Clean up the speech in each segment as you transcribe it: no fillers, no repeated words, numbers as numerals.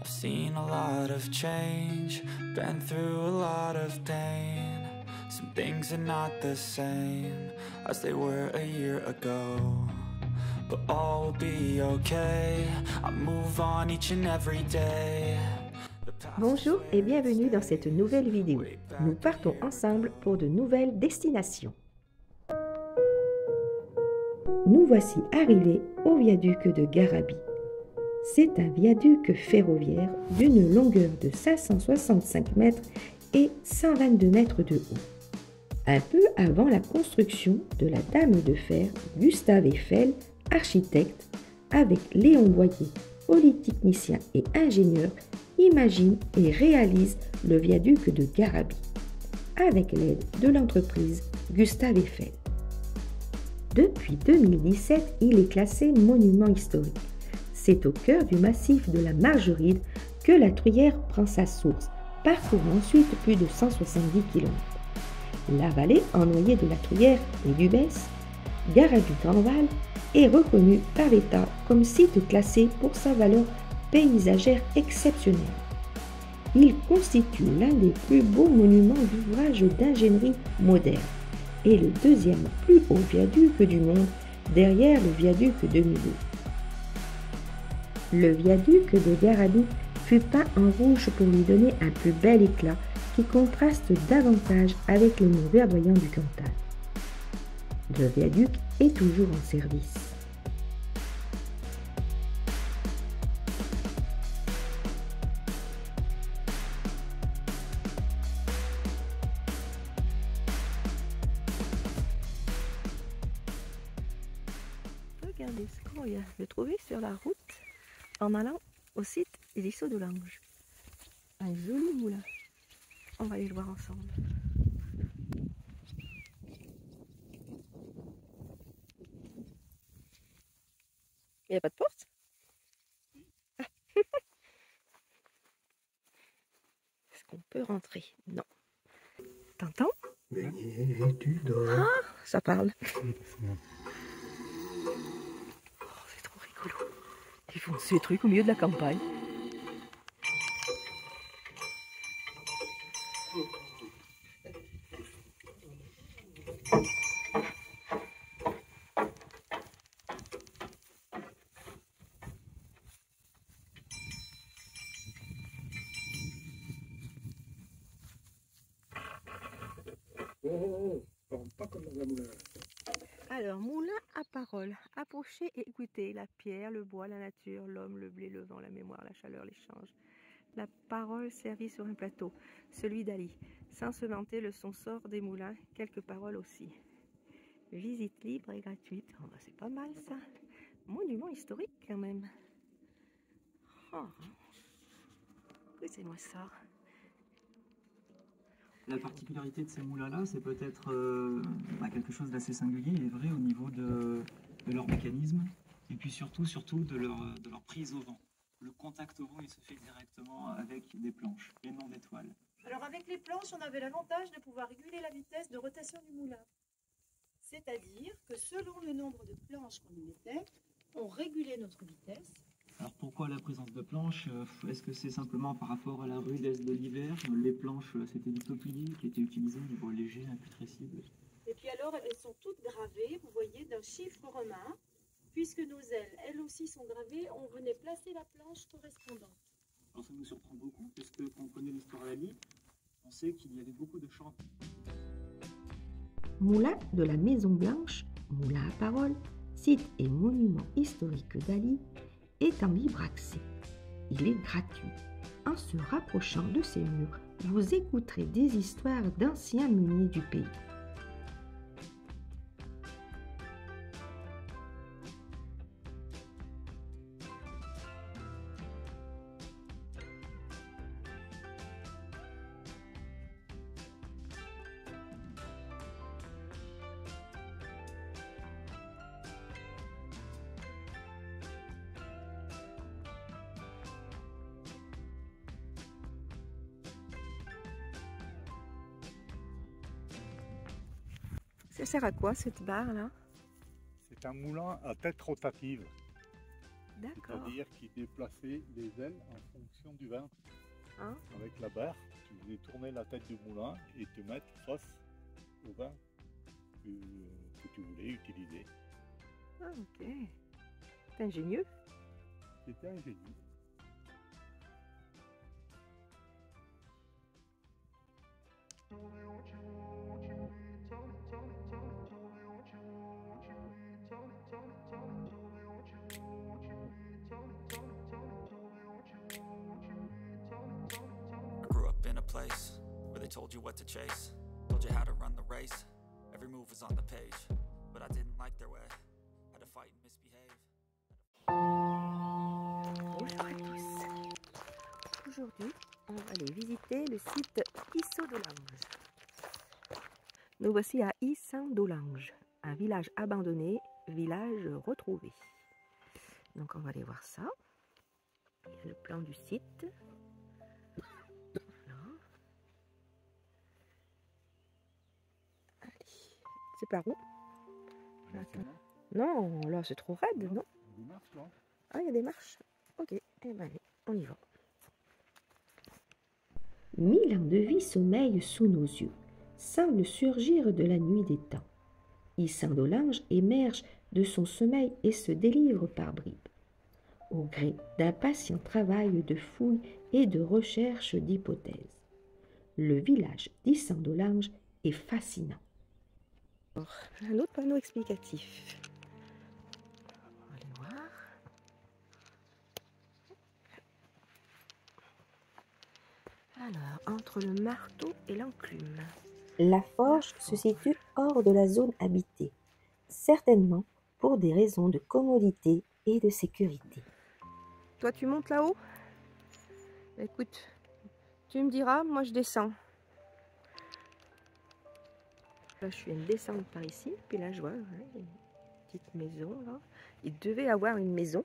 I've seen a lot of change, been through a lot of pain. Some things are not the same as they were a year ago, but all will be okay. I move on each and every day. Bonjour et bienvenue dans cette nouvelle vidéo. Nous partons ensemble pour de nouvelles destinations. Nous voici arrivés au viaduc de Garabi. C'est un viaduc ferroviaire d'une longueur de 565 mètres et 122 mètres de haut. Un peu avant la construction de la Dame de Fer, Gustave Eiffel, architecte, avec Léon Boyer, polytechnicien et ingénieur, imagine et réalise le viaduc de Garabi, avec l'aide de l'entreprise Gustave Eiffel. Depuis 2017, il est classé monument historique. C'est au cœur du massif de la Margeride que la Truyère prend sa source, parcourant ensuite plus de 170 km. La vallée ennoyée de la Truyère et du Besse, Garabi-Grandval, est reconnue par l'État comme site classé pour sa valeur paysagère exceptionnelle. Il constitue l'un des plus beaux monuments d'ouvrages d'ingénierie moderne et le deuxième plus haut viaduc du monde derrière le viaduc de Millau. Le viaduc de Garabi fut peint en rouge pour lui donner un plus bel éclat qui contraste davantage avec les murs verdoyants du Cantal. Le viaduc est toujours en service. Regardez ce qu'on vient de trouver sur la route en allant au site des Issots de Lange. Un joli moulin. On va aller le voir ensemble. Il n'y a pas de porte? Est-ce qu'on peut rentrer? Non. T'entends? Mais tu dors. Ah, ça parle. C'est trop rigolo. Ils font ces trucs au milieu de la campagne. Pas comme dans un moulin. Alors, moulin à parole. Approchez et écoutez la pierre, le bois, la nature, l'homme, le blé, le vent, la mémoire, la chaleur, l'échange. La parole servie sur un plateau, celui d'Ali. Sans se vanter, le son sort des moulins, quelques paroles aussi. Visite libre et gratuite. Oh, bah, c'est pas mal ça. Monument historique quand même. Oh. Écoutez-moi ça. La particularité de ces moulins-là, c'est peut-être quelque chose d'assez singulier et vrai au niveau de leur mécanisme et puis surtout de leur prise au vent. Le contact au vent, il se fait directement avec des planches et non des toiles. Alors avec les planches, on avait l'avantage de pouvoir réguler la vitesse de rotation du moulin. C'est-à-dire que selon le nombre de planches qu'on y mettait, on régulait notre vitesse. Alors pourquoi la présence de planches? Est-ce que c'est simplement par rapport à la rudesse de l'hiver? Les planches, c'était du topili qui était utilisé au niveau léger, imputrescible. Et puis alors, elles sont toutes gravées, vous voyez, d'un chiffre romain. Puisque nos ailes, elles aussi, sont gravées, on venait placer la planche correspondante. Alors ça nous surprend beaucoup, parce que quand on connaît l'histoire d'Ali, on sait qu'il y avait beaucoup de chants. Moulin de la Maison Blanche, moulin à parole, site et monument historique d'Ali, est en libre accès. Il est gratuit. En se rapprochant de ces murs, vous écouterez des histoires d'anciens meuniers du pays. Ça sert à quoi cette barre là? C'est un moulin à tête rotative. D'accord. C'est-à-dire qu'ils déplaçaient les ailes en fonction du vent. Hein? Avec la barre, tu faisais tourner la tête du moulin et te mettre face au vent que tu voulais utiliser. Ah, ok. C'est ingénieux. C'était ingénieux. I grew up in a place where they told you what to chase, told you how to run the race. Every move was on the page, but I didn't like their way. Had to fight and misbehave. Bonjour à tous. Aujourd'hui, on va aller visiter le site Issodolange. Nous voici à Issodolange, un village abandonné, village retrouvé. Donc on va aller voir ça. Il y a le plan du site. Voilà. Allez. C'est par où? Attends. Non, là c'est trop raide, non? Des marches, là. Ah, il y a des marches. Ok, eh ben allez, on y va. 1000 ans de vie sommeillent sous nos yeux, semblent surgir de la nuit des temps. Issodolange émerge de son sommeil et se délivre par bribes, au gré d'un patient travail de fouille et de recherche d'hypothèses. Le village d'Issodolange est fascinant. Un autre panneau explicatif. On va aller voir. Alors, entre le marteau et l'enclume. La forge se situe hors de la zone habitée, certainement pour des raisons de commodité et de sécurité. Toi, tu montes là-haut? Écoute, tu me diras, moi je descends. Là, je fais une descente par ici, puis là, je vois une petite maison. Là. Il devait avoir une maison.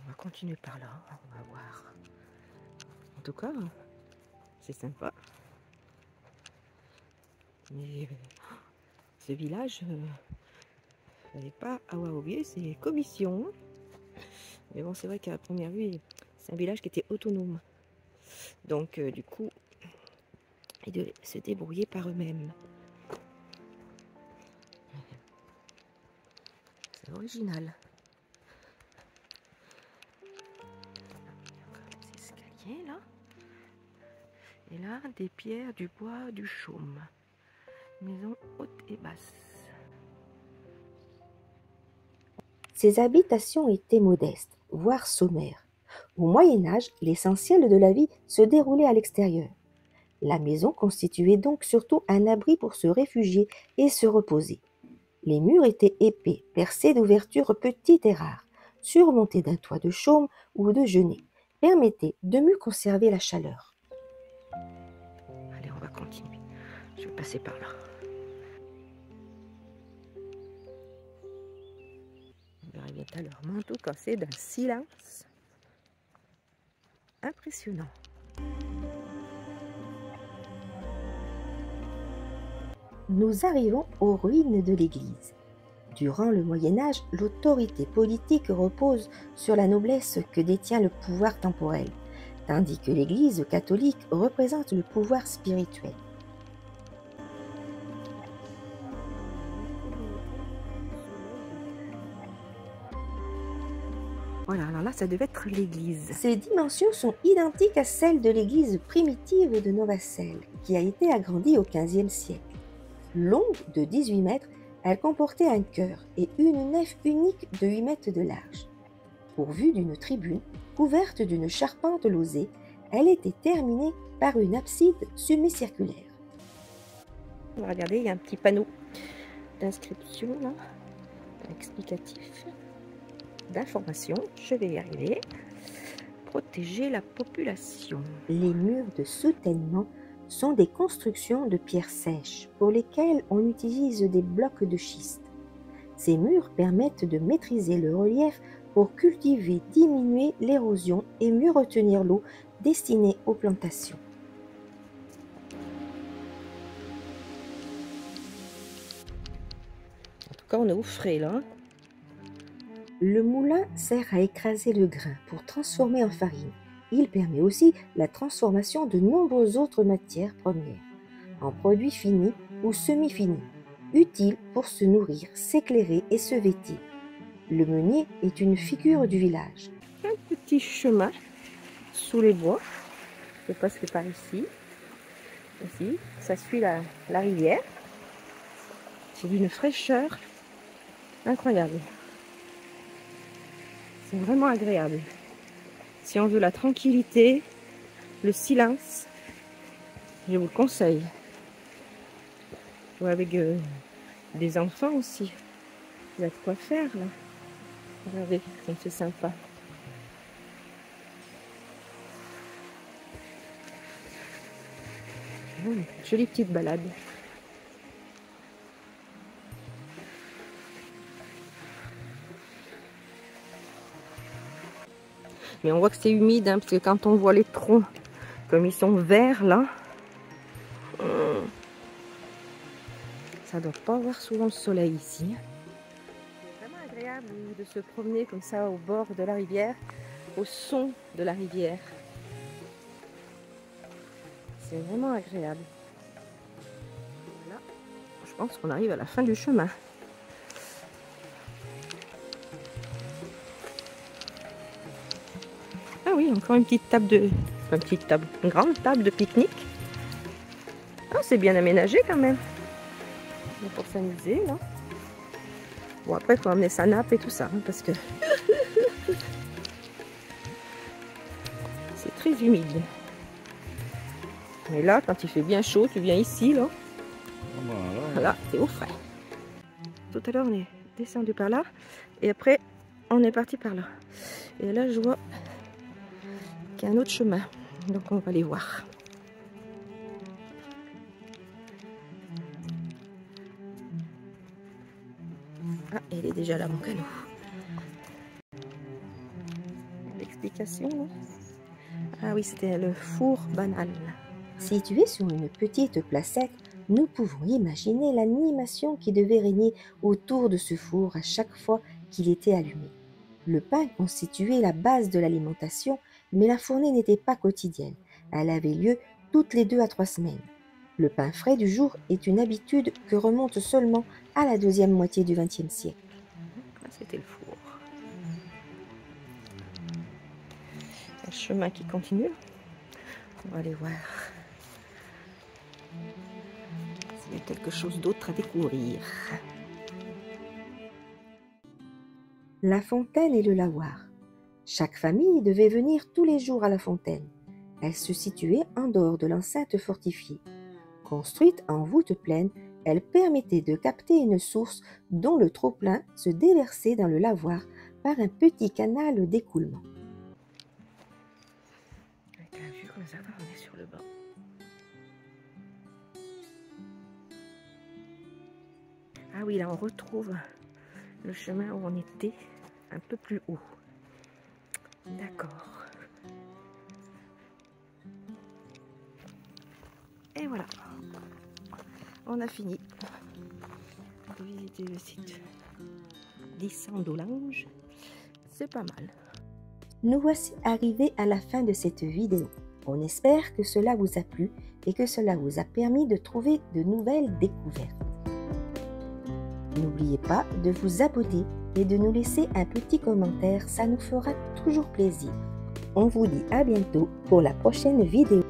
On va continuer par là, on va voir. En tout cas, c'est sympa. Mais ce village, il n'y pas à avoir oublié ses commissions. Mais bon, c'est vrai qu'à première vue, c'est un village qui était autonome. Donc, du coup, ils devaient se débrouiller par eux-mêmes. C'est original. Il y a encore les escaliers là. Et là, des pierres, du bois, du chaume. Maison haute et basse. Ces habitations étaient modestes, voire sommaires. Au Moyen-Âge, l'essentiel de la vie se déroulait à l'extérieur. La maison constituait donc surtout un abri pour se réfugier et se reposer. Les murs étaient épais, percés d'ouvertures petites et rares, surmontés d'un toit de chaume ou de genêt, permettaient de mieux conserver la chaleur. Allez, on va continuer. Je vais passer par là. On verra bien tout à l'heure. Mais en tout cas, c'est d'un silence impressionnant. Nous arrivons aux ruines de l'église. Durant le Moyen-Âge, l'autorité politique repose sur la noblesse que détient le pouvoir temporel, tandis que l'église catholique représente le pouvoir spirituel. Voilà, alors là, ça devait être l'église. Ses dimensions sont identiques à celles de l'église primitive de Novacelle, qui a été agrandie au XVe siècle. Longue de 18 mètres, elle comportait un chœur et une nef unique de 8 mètres de large. Pourvue d'une tribune couverte d'une charpente losée, elle était terminée par une abside semi-circulaire. On va regarder, il y a un petit panneau d'inscription là, explicatif, d'information, je vais y arriver. Protéger la population. Les murs de soutènement sont des constructions de pierres sèches pour lesquelles on utilise des blocs de schiste. Ces murs permettent de maîtriser le relief pour cultiver, diminuer l'érosion et mieux retenir l'eau destinée aux plantations. En tout cas, on est au frais là. Le moulin sert à écraser le grain pour transformer en farine. Il permet aussi la transformation de nombreuses autres matières premières en produits finis ou semi-finis, utiles pour se nourrir, s'éclairer et se vêtir. Le meunier est une figure du village. Un petit chemin sous les bois, je passe par ici. Ici, ça suit la rivière. C'est d'une fraîcheur incroyable. C'est vraiment agréable. Si on veut la tranquillité, le silence, je vous le conseille. Ou avec des enfants aussi. Il y a de quoi faire là. Regardez, comme c'est sympa. Jolie petite balade. Mais on voit que c'est humide, hein, parce que quand on voit les troncs, comme ils sont verts là, ça doit pas avoir souvent le soleil ici. C'est vraiment agréable de se promener comme ça au bord de la rivière, au son de la rivière. C'est vraiment agréable. Voilà, je pense qu'on arrive à la fin du chemin. Ah oui, encore une petite table de... Enfin, une grande table de pique-nique. Ah, c'est bien aménagé quand même. Pour s'amuser, là. Bon, après, il faut amener sa nappe et tout ça, hein, parce que... c'est très humide. Mais là, quand il fait bien chaud, tu viens ici, là. Voilà, c'est au frais. Tout à l'heure, on est descendu par là. Et après, on est parti par là. Et là, je vois qu'il y a un autre chemin. Donc, on va aller voir. Ah, il est déjà là, mon canot. L'explication, là. Ah oui, c'était le four banal. Situé sur une petite placette, nous pouvons imaginer l'animation qui devait régner autour de ce four à chaque fois qu'il était allumé. Le pain constituait la base de l'alimentation, mais la fournée n'était pas quotidienne. Elle avait lieu toutes les 2 à 3 semaines. Le pain frais du jour est une habitude que remonte seulement à la deuxième moitié du XXe siècle. C'était le four. Un chemin qui continue. On va aller voir s'il y a quelque chose d'autre à découvrir. La fontaine et le lavoir. Chaque famille devait venir tous les jours à la fontaine. Elle se situait en dehors de l'enceinte fortifiée. Construite en voûte pleine, elle permettait de capter une source dont le trop-plein se déversait dans le lavoir par un petit canal d'écoulement. Avec la vue comme ça, on est sur le banc. Ah oui, là on retrouve le chemin où on était un peu plus haut. D'accord. Et voilà. On a fini de visiter le site d'Issant-d'Olange. C'est pas mal. Nous voici arrivés à la fin de cette vidéo. On espère que cela vous a plu et que cela vous a permis de trouver de nouvelles découvertes. N'oubliez pas de vous abonner et de nous laisser un petit commentaire, ça nous fera toujours plaisir. On vous dit à bientôt pour la prochaine vidéo.